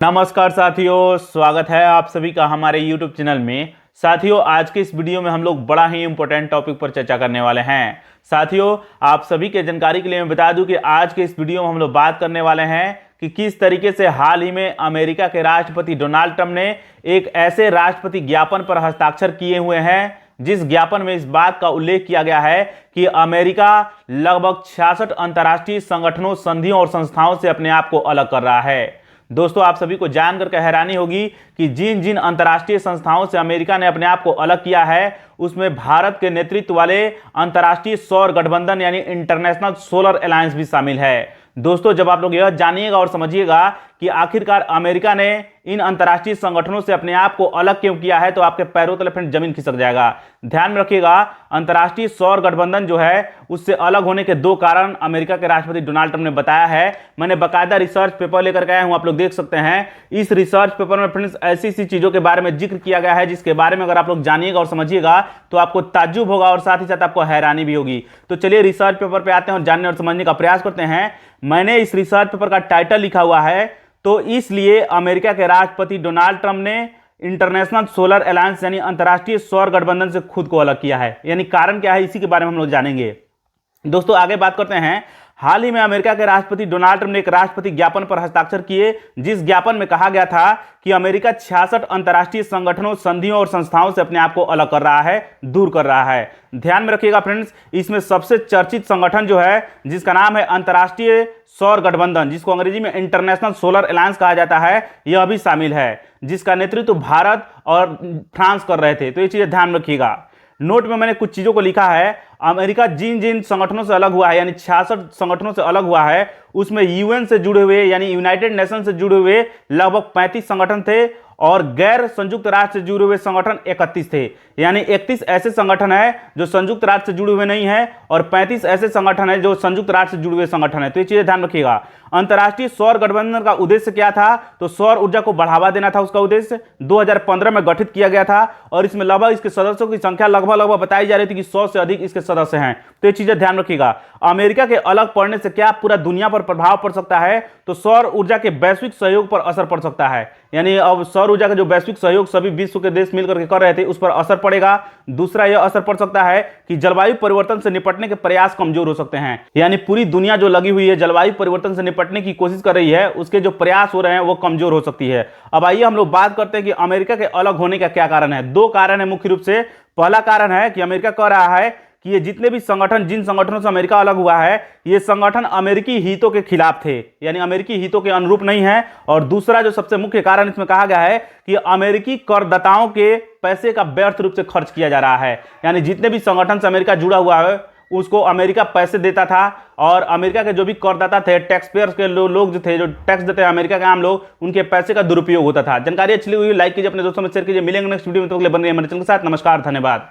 नमस्कार साथियों, स्वागत है आप सभी का हमारे YouTube चैनल में। साथियों, आज के इस वीडियो में हम लोग बड़ा ही इंपॉर्टेंट टॉपिक पर चर्चा करने वाले हैं। साथियों, आप सभी के जानकारी के लिए मैं बता दूं कि आज के इस वीडियो में हम लोग बात करने वाले हैं कि किस तरीके से हाल ही में अमेरिका के राष्ट्रपति डोनाल्ड ट्रंप ने एक ऐसे राष्ट्रपति ज्ञापन पर हस्ताक्षर किए हुए हैं जिस ज्ञापन में इस बात का उल्लेख किया गया है कि अमेरिका लगभग 66 अंतर्राष्ट्रीय संगठनों, संधियों और संस्थाओं से अपने आप को अलग कर रहा है। दोस्तों, आप सभी को जानकर के हैरानी होगी कि जिन जिन अंतर्राष्ट्रीय संस्थाओं से अमेरिका ने अपने आप को अलग किया है उसमें भारत के नेतृत्व वाले अंतर्राष्ट्रीय सौर गठबंधन यानी इंटरनेशनल सोलर अलायंस भी शामिल है। दोस्तों, जब आप लोग यह जानिएगा और समझिएगा कि आखिरकार अमेरिका ने इन अंतर्राष्ट्रीय संगठनों से अपने आप को अलग क्यों किया है तो आपके पैरों तले फ्रेंड जमीन खिसक जाएगा। ध्यान में रखिएगा, अंतर्राष्ट्रीय सौर गठबंधन जो है उससे अलग होने के दो कारण अमेरिका के राष्ट्रपति डोनाल्ड ट्रंप ने बताया है। मैंने बाकायदा रिसर्च पेपर लेकर के आया हूं, आप लोग देख सकते हैं। इस रिसर्च पेपर में फ्रेंड्स ऐसी चीजों के बारे में जिक्र किया गया है जिसके बारे में अगर आप लोग जानिएगा और समझिएगा तो आपको ताज्जुब होगा और साथ ही साथ आपको हैरानी भी होगी। तो चलिए रिसर्च पेपर पे आते हैं और जानने और समझने का प्रयास करते हैं। मैंने इस रिसर्च पेपर का टाइटल लिखा हुआ है, तो इसलिए अमेरिका के राष्ट्रपति डोनाल्ड ट्रंप ने इंटरनेशनल सोलर अलायंस यानी अंतर्राष्ट्रीय सौर गठबंधन से खुद को अलग किया है। यानी कारण क्या है, इसी के बारे में हम लोग जानेंगे। दोस्तों, आगे बात करते हैं। हाल ही में अमेरिका के राष्ट्रपति डोनाल्ड ट्रंप ने एक राष्ट्रपति ज्ञापन पर हस्ताक्षर किए जिस ज्ञापन में कहा गया था कि अमेरिका 66 अंतर्राष्ट्रीय संगठनों, संधियों और संस्थाओं से अपने आप को अलग कर रहा है, दूर कर रहा है। ध्यान में रखिएगा फ्रेंड्स, इसमें सबसे चर्चित संगठन जो है जिसका नाम है अंतर्राष्ट्रीय सौर गठबंधन, जिसको अंग्रेजी में इंटरनेशनल सोलर अलायंस कहा जाता है, यह भी शामिल है, जिसका नेतृत्व भारत और फ्रांस कर रहे थे। तो ये चीजें ध्यान रखिएगा। नोट में मैंने कुछ चीजों को लिखा है। अमेरिका जिन जिन संगठनों से अलग हुआ है यानी 66 संगठनों से अलग हुआ है उसमें यूएन से जुड़े हुए यानी यूनाइटेड नेशन से जुड़े हुए लगभग 35 संगठन थे और गैर संयुक्त राष्ट्र से जुड़े हुए संगठन 31 थे। यानी 31 ऐसे संगठन है जो संयुक्त राष्ट्र से जुड़े हुए नहीं है और 35 ऐसे संगठन है जो संयुक्त राष्ट्र से जुड़े हुए संगठन है। तो ये चीजें ध्यान रखिएगा। अंतर्राष्ट्रीय सौर गठबंधन का उद्देश्य क्या था, तो सौर ऊर्जा को बढ़ावा देना था। उसका उद्देश्य 2015 में गठित किया गया था और इसमें लगभग इसके सदस्यों की संख्या लगभग बताई जा रही थी कि 100 से अधिक इसके सदस्य हैं। तो ये चीजें ध्यान रखिएगा। अमेरिका के अलग पड़ने से क्या पूरा दुनिया पर प्रभाव पड़ सकता है, तो सौर ऊर्जा के वैश्विक सहयोग पर असर पड़ सकता है। यानी अब सौर ऊर्जा का जो वैश्विक सहयोग सभी विश्व के देश मिलकर के कर रहे थे उस पर असर पड़ेगा। दूसरा यह असर पड़ सकता है कि जलवायु परिवर्तन से निपटने के प्रयास कमजोर हो सकते हैं। यानी पूरी दुनिया जो लगी हुई है जलवायु परिवर्तन से निपटने की कोशिश कर रही है उसके जो प्रयास हो रहे हैं वो कमजोर हो सकती है। अब आइए हम लोग बात करते हैं कि अमेरिका के अलग होने का क्या कारण है। दो कारण है मुख्य रूप से। पहला कारण है कि अमेरिका कह रहा है कि ये जितने भी संगठन, जिन संगठनों से अमेरिका अलग हुआ है, ये संगठन अमेरिकी हितों के खिलाफ थे, यानी अमेरिकी हितों के अनुरूप नहीं है। और दूसरा जो सबसे मुख्य कारण इसमें कहा गया है कि अमेरिकी करदाताओं के पैसे का व्यर्थ रूप से खर्च किया जा रहा है। यानी जितने भी संगठन से अमेरिका जुड़ा हुआ है उसको अमेरिका पैसे देता था और अमेरिका के जो भी करदाता थे, टैक्स पेयर्स के लोग जो थे, जो टैक्स देते हैं अमेरिका के आम लोग, उनके पैसे का दुरुपयोग होता था। जानकारी अच्छी लगी लाइक कीजिए, अपने दोस्तों में शेयर कीजिए। मिलेंगे नेक्स्ट वीडियो में, तो बन रही है हमारे चैनल के साथ। नमस्कार, धन्यवाद।